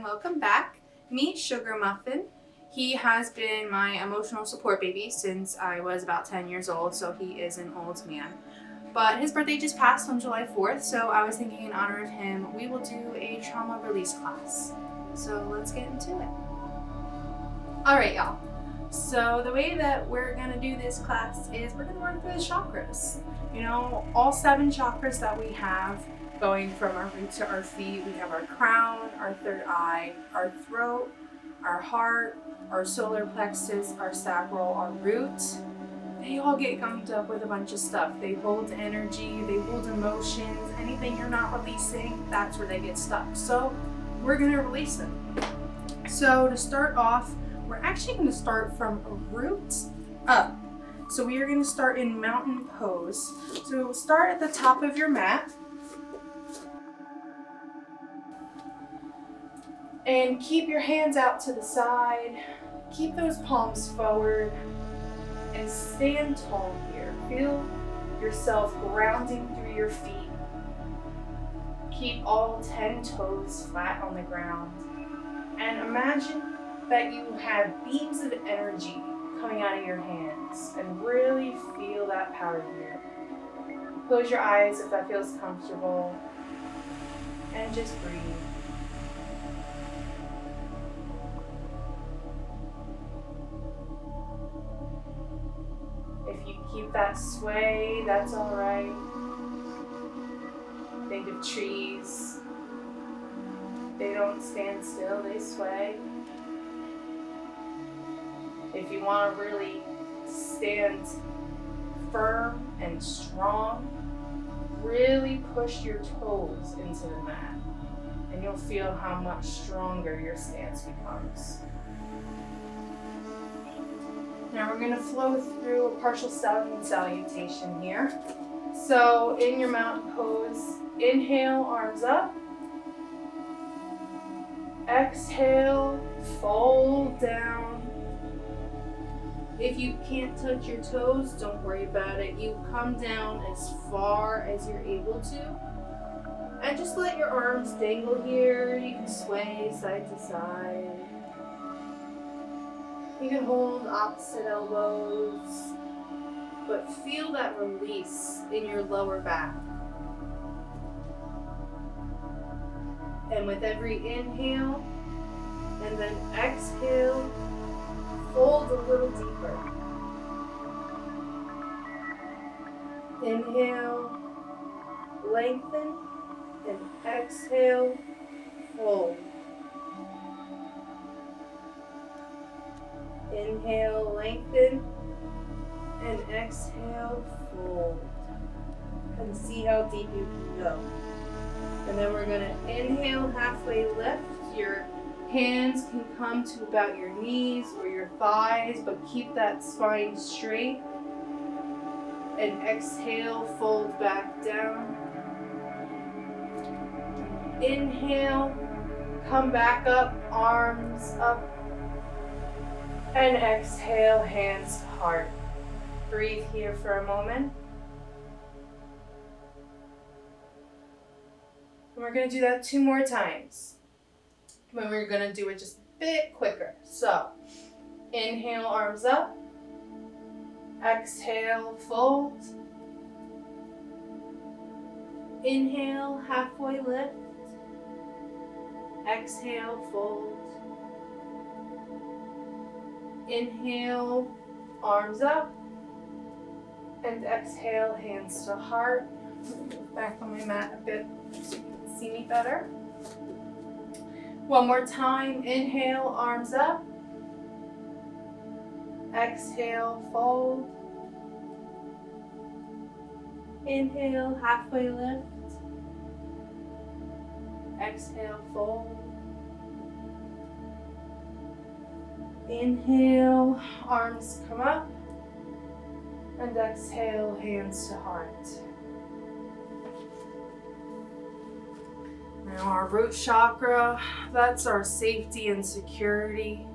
welcome back. Meet Sugar Muffin. He has been my emotional support baby since I was about 10 years old, so he is an old man. But his birthday just passed on July 4th, so I was thinking in honor of him, we will do a trauma release class. So let's get into it. Alright, y'all. So the way that we're going to do this class is we're going to run through the chakras. You know, all 7 chakras that we have, going from our root to our feet. We have our crown, our third eye, our throat, our heart, our solar plexus, our sacral, our root. They all get gummed up with a bunch of stuff. They hold energy, they hold emotions. Anything you're not releasing, that's where they get stuck. So we're going to release them. So to start off, we're actually going to start from root up. So we are going to start in mountain pose. So we'll start at the top of your mat. And keep your hands out to the side. Keep those palms forward. And stand tall here. Feel yourself grounding through your feet. Keep all 10 toes flat on the ground. And imagine that you have beams of energy coming out of your hands. And really feel that power here. Close your eyes if that feels comfortable. And just breathe. If you keep that sway, that's all right. Think of trees. They don't stand still, they sway. If you want to really stand firm and strong, really push your toes into the mat. And you'll feel how much stronger your stance becomes. Now we're going to flow through a partial sun salutation here. So in your mountain pose, inhale, arms up. Exhale, fold down. If you can't touch your toes, don't worry about it. You come down as far as you're able to. And just let your arms dangle here. You can sway side to side. You can hold opposite elbows, but feel that release in your lower back. And with every inhale and then exhale, fold a little deeper. Inhale, lengthen, and exhale, fold. Inhale, lengthen, and exhale, fold. And see how deep you can go. And then we're going to inhale, halfway lift. Your hands can come to about your knees or your thighs, but keep that spine straight. And exhale, fold back down. Inhale, come back up, arms up. And exhale, hands to heart. Breathe here for a moment. And we're going to do that 2 more times. But we're going to do it just a bit quicker. So, inhale, arms up. Exhale, fold. Inhale, halfway lift. Exhale, fold. Inhale, arms up, and exhale, hands to heart. Back on my mat a bit so you can see me better. One more time, inhale, arms up. Exhale, fold. Inhale, halfway lift. Exhale, fold. Inhale, arms come up, and exhale, hands to heart. Now our root chakra, that's our safety and security.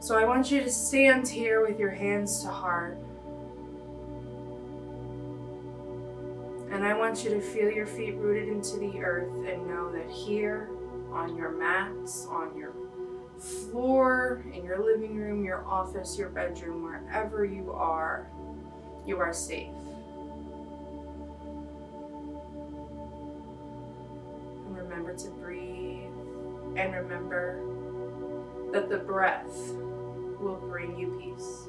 So I want you to stand here with your hands to heart. And I want you to feel your feet rooted into the earth and know that here on your mats, on your floor, in your living room, your office, your bedroom, wherever you are safe. And remember to breathe, and remember that the breath will bring you peace.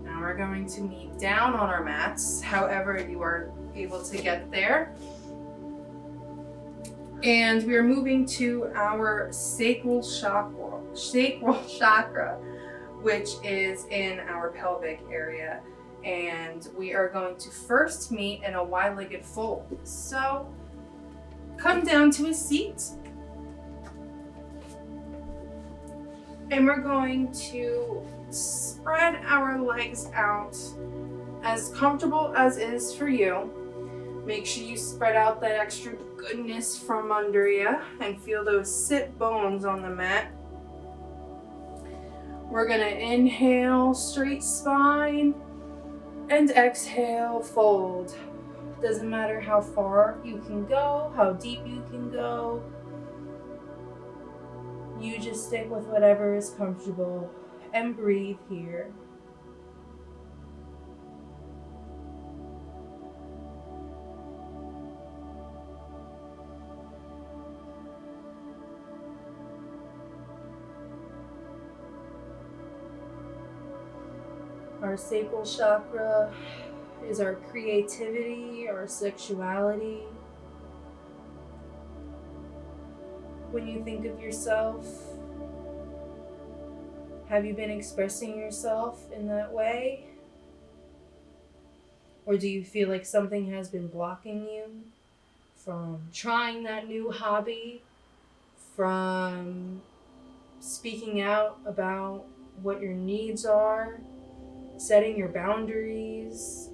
Now we're going to meet down on our mats, however you are able to get there. And we are moving to our sacral chakra, which is in our pelvic area. And we are going to first meet in a wide-legged fold. So come down to a seat. And we're going to spread our legs out as comfortable as is for you. Make sure you spread out that extra goodness from under you and feel those sit bones on the mat. We're gonna inhale, straight spine, and exhale, fold. Doesn't matter how far you can go, how deep you can go. You just stick with whatever is comfortable and breathe here. Our sacral chakra is our creativity, our sexuality. When you think of yourself, have you been expressing yourself in that way? Or do you feel like something has been blocking you from trying that new hobby, from speaking out about what your needs are, setting your boundaries?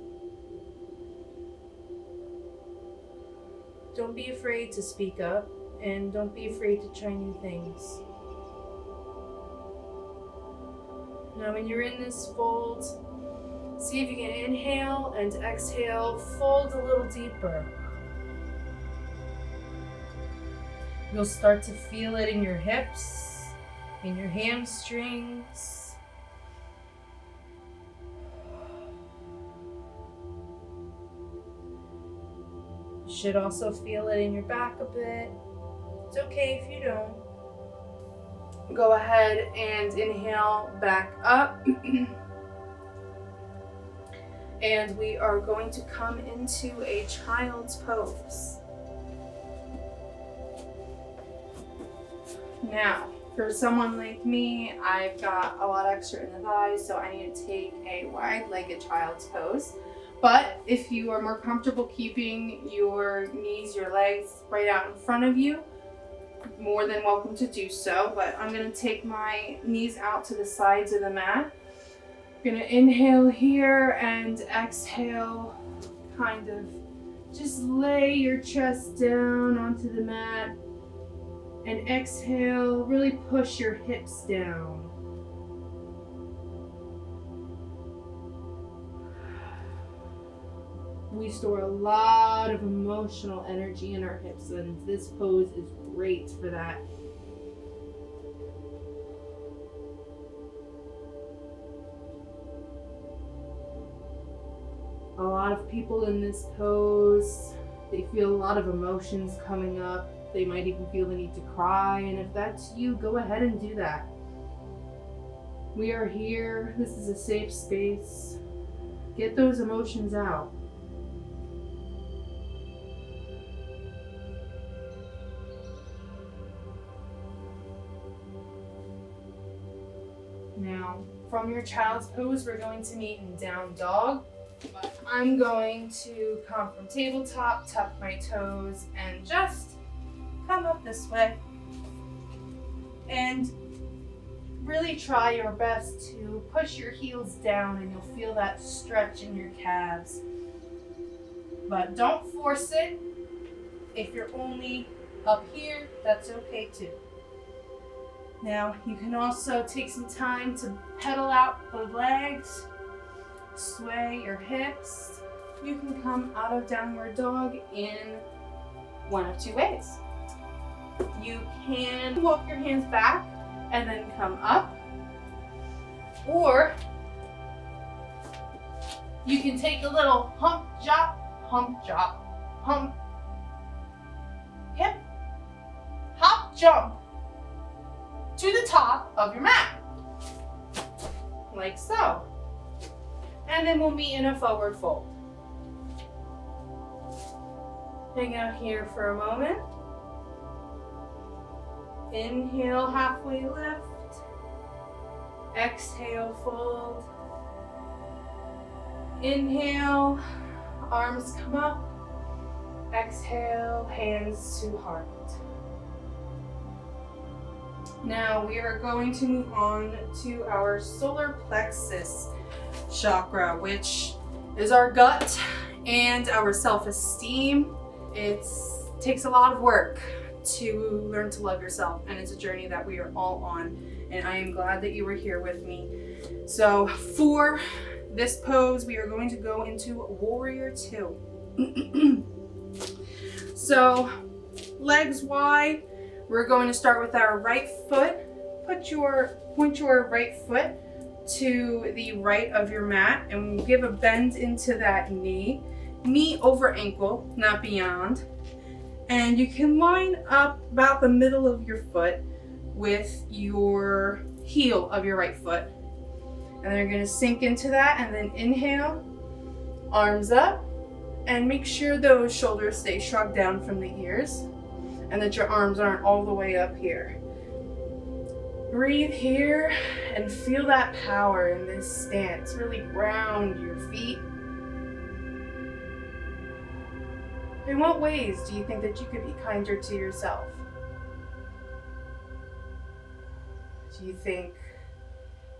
Don't be afraid to speak up, and don't be afraid to try new things. Now when you're in this fold, see if you can inhale and exhale, fold a little deeper. You'll start to feel it in your hips, in your hamstrings. You should also feel it in your back a bit. It's okay if you don't. Go ahead and inhale back up. And we are going to come into a child's pose. Now, for someone like me, I've got a lot extra in the thighs, so I need to take a wide-legged child's pose. But if you are more comfortable keeping your knees, your legs right out in front of you, more than welcome to do so. But I'm going to take my knees out to the sides of the mat. I'm going to inhale here and exhale, kind of just lay your chest down onto the mat. And exhale, really push your hips down. We store a lot of emotional energy in our hips, and this pose is great for that. A lot of people in this pose, they feel a lot of emotions coming up. They might even feel the need to cry, and if that's you, go ahead and do that. We are here. This is a safe space. Get those emotions out. Now, from your child's pose, we're going to meet in down dog. But I'm going to come from tabletop, tuck my toes, and just come up this way. And really try your best to push your heels down, and you'll feel that stretch in your calves. But don't force it. If you're only up here, that's okay too. Now, you can also take some time to pedal out the legs, sway your hips, you can come out of downward dog in one of two ways. You can walk your hands back and then come up, or you can take a little hump, hip, hop, jump to the top of your mat, like so. And then we'll meet in a forward fold. Hang out here for a moment. Inhale, halfway lift. Exhale, fold. Inhale, arms come up. Exhale, hands to heart. Now we are going to move on to our solar plexus chakra, which is our gut and our self-esteem. It takes a lot of work to learn to love yourself, and it's a journey that we are all on, and I am glad that you were here with me. So for this pose, we are going to go into Warrior 2. So legs wide, we're going to start with our right foot. Point your right foot to the right of your mat, and we'll give a bend into that knee over ankle, not beyond. And you can line up about the middle of your foot with your heel of your right foot. And then you're gonna sink into that, and then inhale, arms up, and make sure those shoulders stay shrugged down from the ears and that your arms aren't all the way up here. Breathe here and feel that power in this stance. Really ground your feet. In what ways do you think that you could be kinder to yourself? Do you think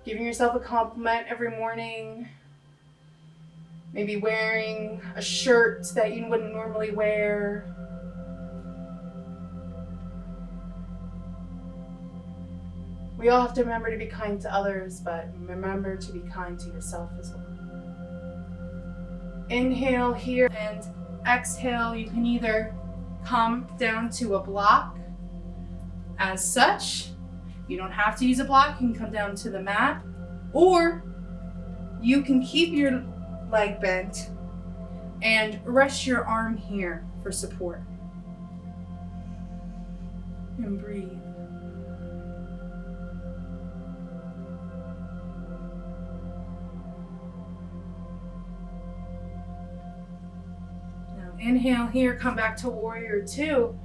giving yourself a compliment every morning, maybe wearing a shirt that you wouldn't normally wear, we all have to remember to be kind to others, but remember to be kind to yourself as well. Inhale here and exhale. You can either come down to a block as such. You don't have to use a block. You can come down to the mat, or you can keep your leg bent and rest your arm here for support. And breathe. Inhale here, come back to Warrior 2,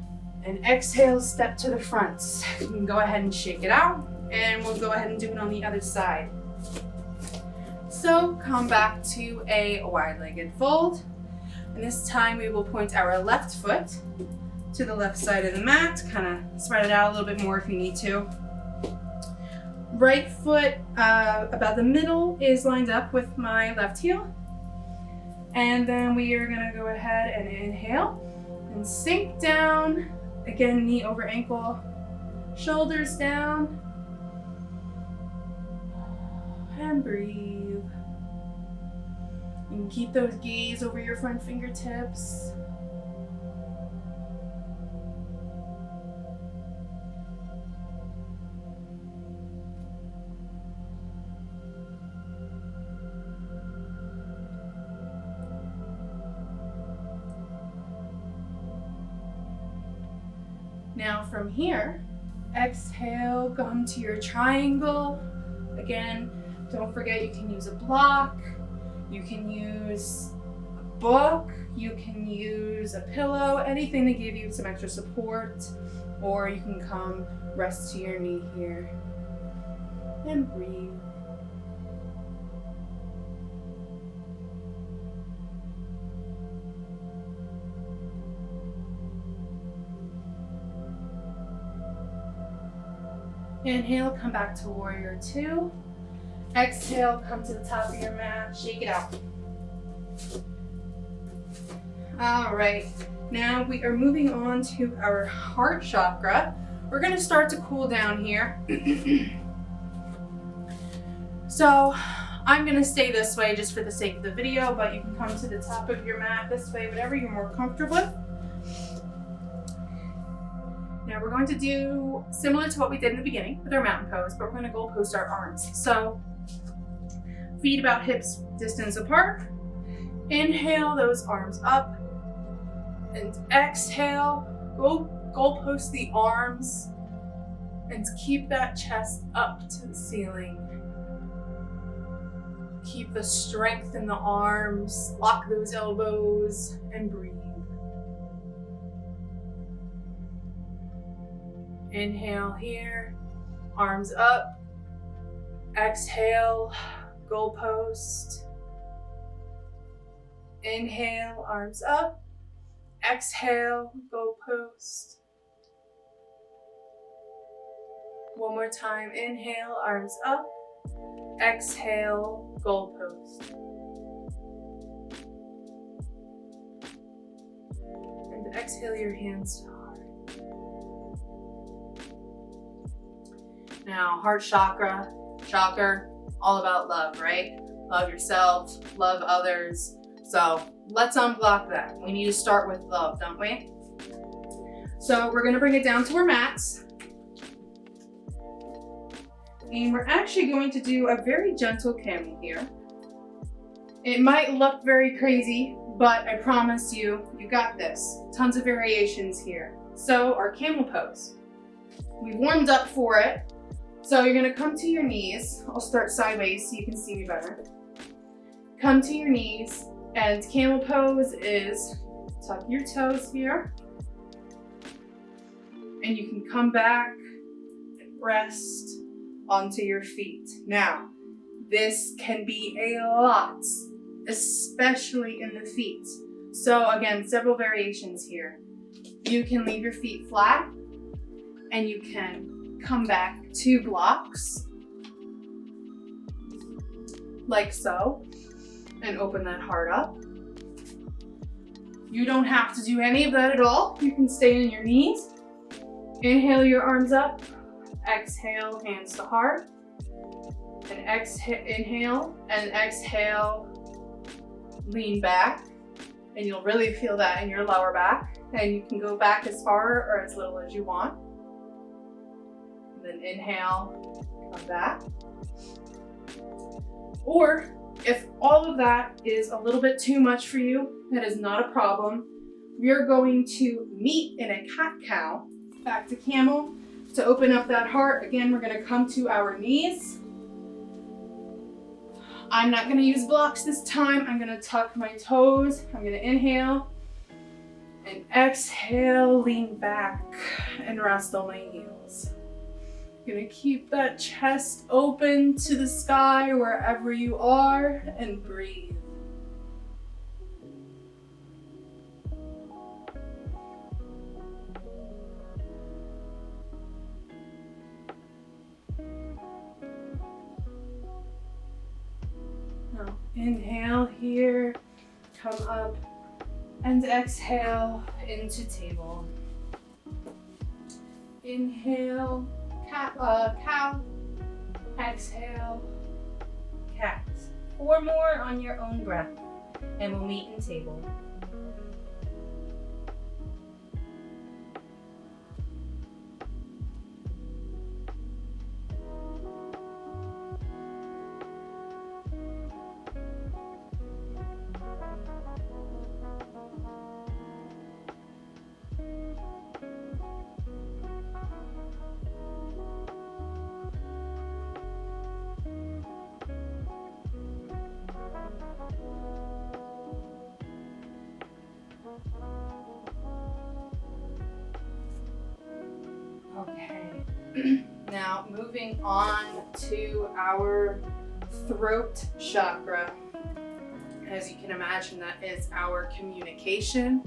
and exhale, step to the front. You can go ahead and shake it out, and we'll go ahead and do it on the other side. So come back to a wide-legged fold, and this time we will point our left foot to the left side of the mat, kind of spread it out a little bit more if you need to. Right foot about the middle is lined up with my left heel. And then we are gonna go ahead and inhale and sink down. Again, knee over ankle, shoulders down. And breathe. You can keep those gaze over your front fingertips. Now from here, exhale, come to your triangle. Again, don't forget you can use a block, you can use a book, you can use a pillow, anything to give you some extra support, or you can come rest to your knee here and breathe. Inhale, come back to Warrior 2. Exhale, come to the top of your mat, shake it out. All right, now we are moving on to our heart chakra. We're gonna start to cool down here. So I'm gonna stay this way just for the sake of the video, but you can come to the top of your mat this way, whatever you're more comfortable with. Now we're going to do similar to what we did in the beginning with our mountain pose, but we're gonna goal post our arms. So feet about hips distance apart. Inhale those arms up, and exhale, goal post the arms, and keep that chest up to the ceiling. Keep the strength in the arms, lock those elbows, and breathe. Inhale here, arms up. Exhale, goal post. Inhale, arms up. Exhale, goal post. One more time, inhale, arms up. Exhale, goal post. And exhale your hands to heart. Now, heart chakra, all about love, right? Love yourself, love others. So let's unblock that. We need to start with love, don't we? So we're gonna bring it down to our mats. And we're actually going to do a very gentle camel here. It might look very crazy, but I promise you, you got this. Tons of variations here. So our camel pose. We've warmed up for it. So you're gonna come to your knees. I'll start sideways so you can see me better. Come to your knees, and camel pose is tuck your toes here. And you can come back and rest onto your feet. Now, this can be a lot, especially in the feet. So again, several variations here. You can leave your feet flat, and you can come back 2 blocks, like so, and open that heart up. You don't have to do any of that at all. You can stay on your knees. Inhale your arms up. Exhale, hands to heart. And exhale, inhale and exhale, lean back. And you'll really feel that in your lower back. And you can go back as far or as little as you want. And then inhale, come back. Or if all of that is a little bit too much for you, that is not a problem. We're going to meet in a cat-cow, back to camel. To open up that heart, again, we're gonna come to our knees. I'm not gonna use blocks this time. I'm gonna tuck my toes. I'm gonna inhale and exhale, lean back and rest on my heels. Gonna keep that chest open to the sky wherever you are and breathe. Now inhale here, come up, and exhale into table. Inhale, cow, exhale, cat. 4 more on your own breath, and we'll meet in table. Okay, now moving on to our throat chakra. As you can imagine, that is our communication.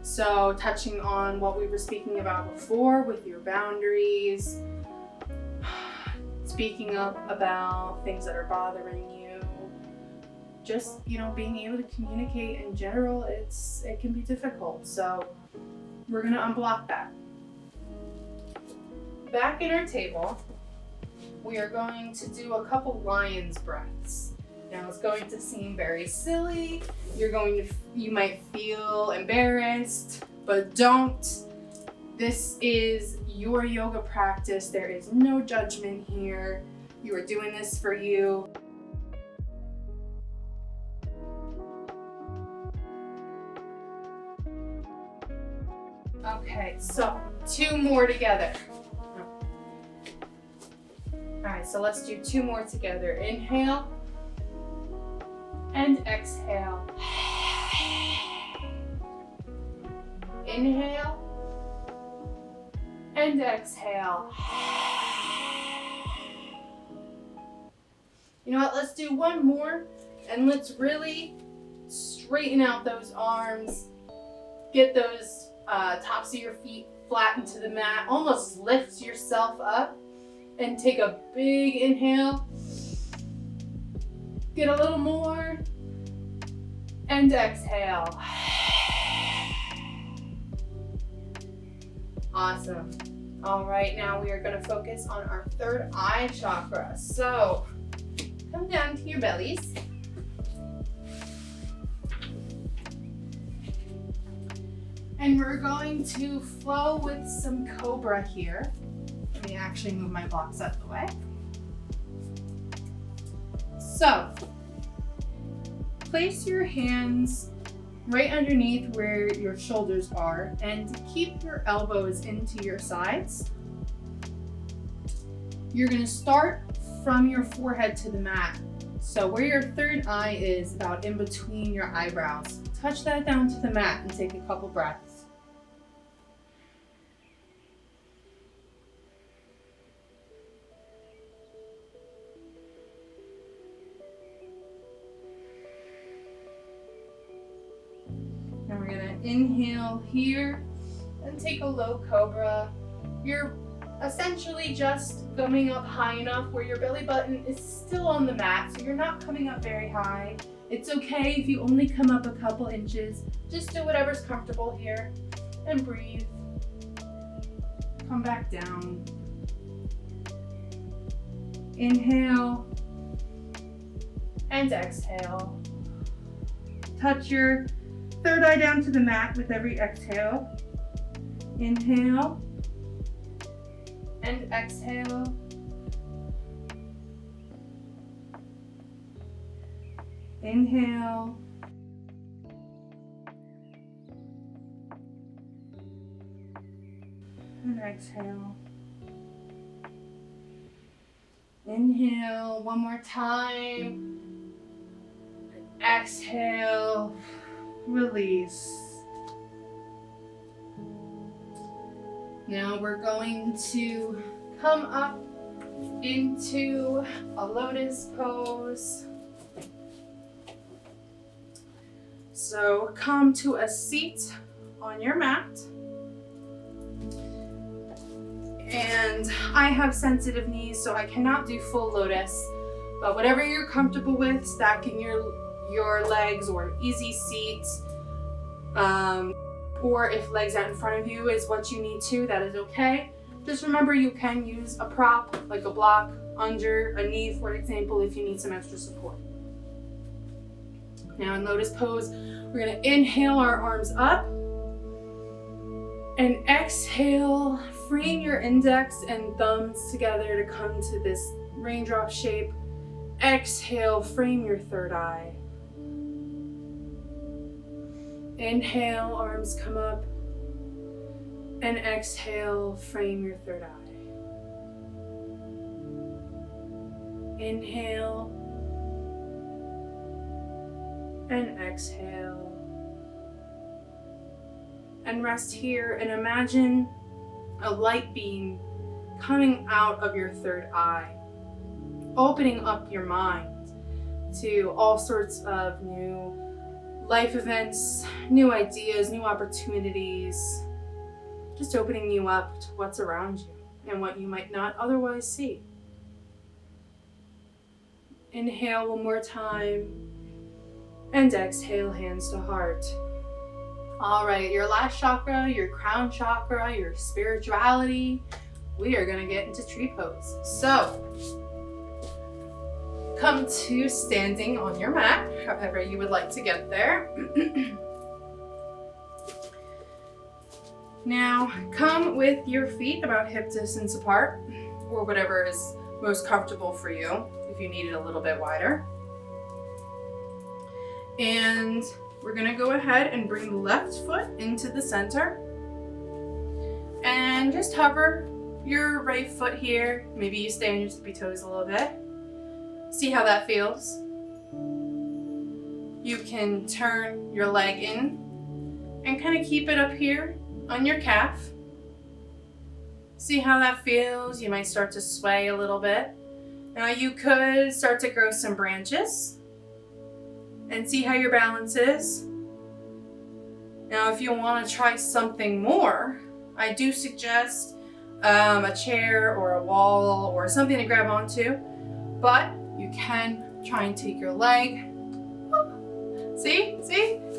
So touching on what we were speaking about before with your boundaries, speaking up about things that are bothering you, just, being able to communicate in general, it can be difficult. So we're gonna unblock that. Back in our table, we are going to do a couple lion's breaths. Now it's going to seem very silly. You might feel embarrassed, but don't. This is your yoga practice. There is no judgment here. You are doing this for you. Okay, so 2 more together. All right, so let's do 2 more together. Inhale and exhale. Inhale and exhale. You know what, let's do 1 more and let's really straighten out those arms. Get those tops of your feet flat into the mat. Almost lift yourself up and take a big inhale. Get a little more and exhale. Awesome. All right, now we are going to focus on our third eye chakra. So come down to your bellies. And we're going to flow with some Cobra here. Let me actually move my blocks out of the way. So, place your hands right underneath where your shoulders are and keep your elbows into your sides. You're going to start from your forehead to the mat. So where your third eye is, about in between your eyebrows, touch that down to the mat and take a couple breaths. And we're gonna inhale here and take a low cobra. You're essentially just coming up high enough where your belly button is still on the mat, so you're not coming up very high. It's okay if you only come up a couple inches. Just do whatever's comfortable here and breathe. Come back down. Inhale and exhale. Touch your third eye down to the mat with every exhale. Inhale and exhale. Inhale. And exhale. Inhale one more time. Exhale. Release. Now we're going to come up into a lotus pose. So come to a seat on your mat. And I have sensitive knees, so I cannot do full lotus, but whatever you're comfortable with, stacking your legs or easy seat, or if legs out in front of you is what you need to, that is okay. Just remember you can use a prop, like a block under a knee, for example, if you need some extra support. Now in lotus pose, we're gonna inhale our arms up and exhale, frame your index and thumbs together to come to this raindrop shape. Exhale, frame your third eye. Inhale, arms come up, and exhale, frame your third eye. Inhale, and exhale. And rest here and imagine a light beam coming out of your third eye, opening up your mind to all sorts of new life events, new ideas, new opportunities, just opening you up to what's around you and what you might not otherwise see. Inhale one more time and exhale, hands to heart. All right, your last chakra, your crown chakra, your spirituality, we are gonna get into tree pose. So, come to standing on your mat, however you would like to get there. Now, come with your feet about hip distance apart, or whatever is most comfortable for you, if you need it a little bit wider. And we're gonna go ahead and bring the left foot into the center. And just hover your right foot here. Maybe you stay on your tippy toes a little bit. See how that feels. You can turn your leg in and kind of keep it up here on your calf. See how that feels. You might start to sway a little bit. Now you could start to grow some branches and see how your balance is. Now if you want to try something more, I do suggest a chair or a wall or something to grab onto, but you can try and take your leg. See?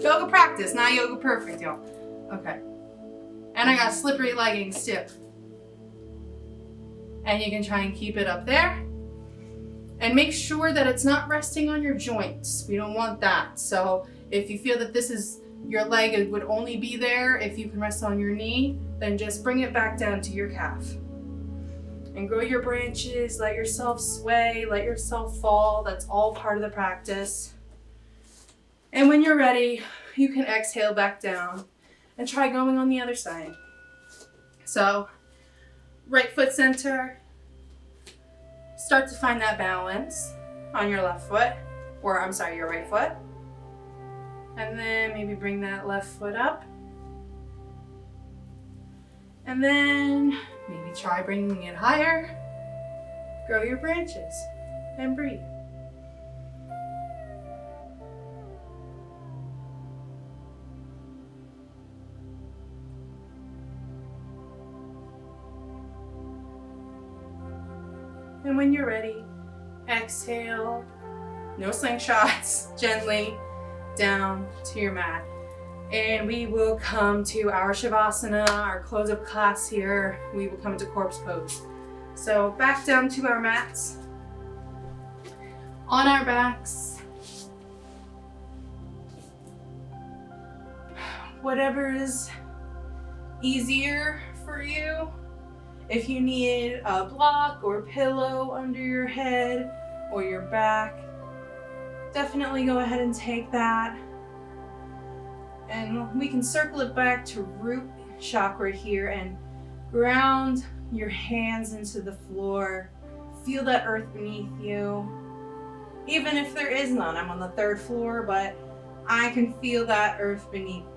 Yoga practice, not yoga perfect, y'all. Okay. And I got slippery leggings too. And you can try and keep it up there. And make sure that it's not resting on your joints. We don't want that. So if you feel that this is your leg, it would only be there if you can rest on your knee, then just bring it back down to your calf. And grow your branches, let yourself sway, let yourself fall. That's all part of the practice. And when you're ready, you can exhale back down and try going on the other side. So, right foot center. Start to find that balance on your left foot, or I'm sorry, your right foot. And then maybe bring that left foot up. And then maybe try bringing it higher. Grow your branches and breathe. And when you're ready, exhale, no slingshots, gently down to your mat. And we will come to our Shavasana, our close of class here. We will come to Corpse Pose. So back down to our mats, on our backs. Whatever is easier for you. If you need a block or pillow under your head or your back, definitely go ahead and take that. And we can circle it back to root chakra here and ground your hands into the floor. Feel that earth beneath you. Even if there is none, I'm on the 3rd floor, but I can feel that earth beneath me.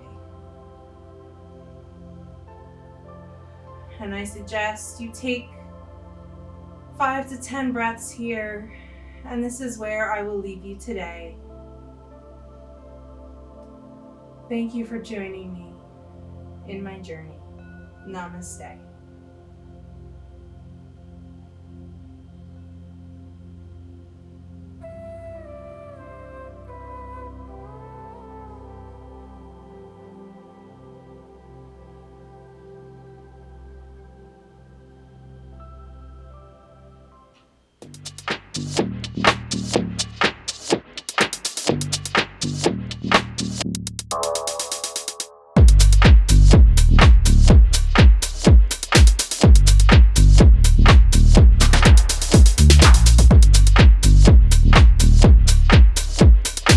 And I suggest you take 5 to 10 breaths here, and this is where I will leave you today. Thank you for joining me in my journey. Namaste.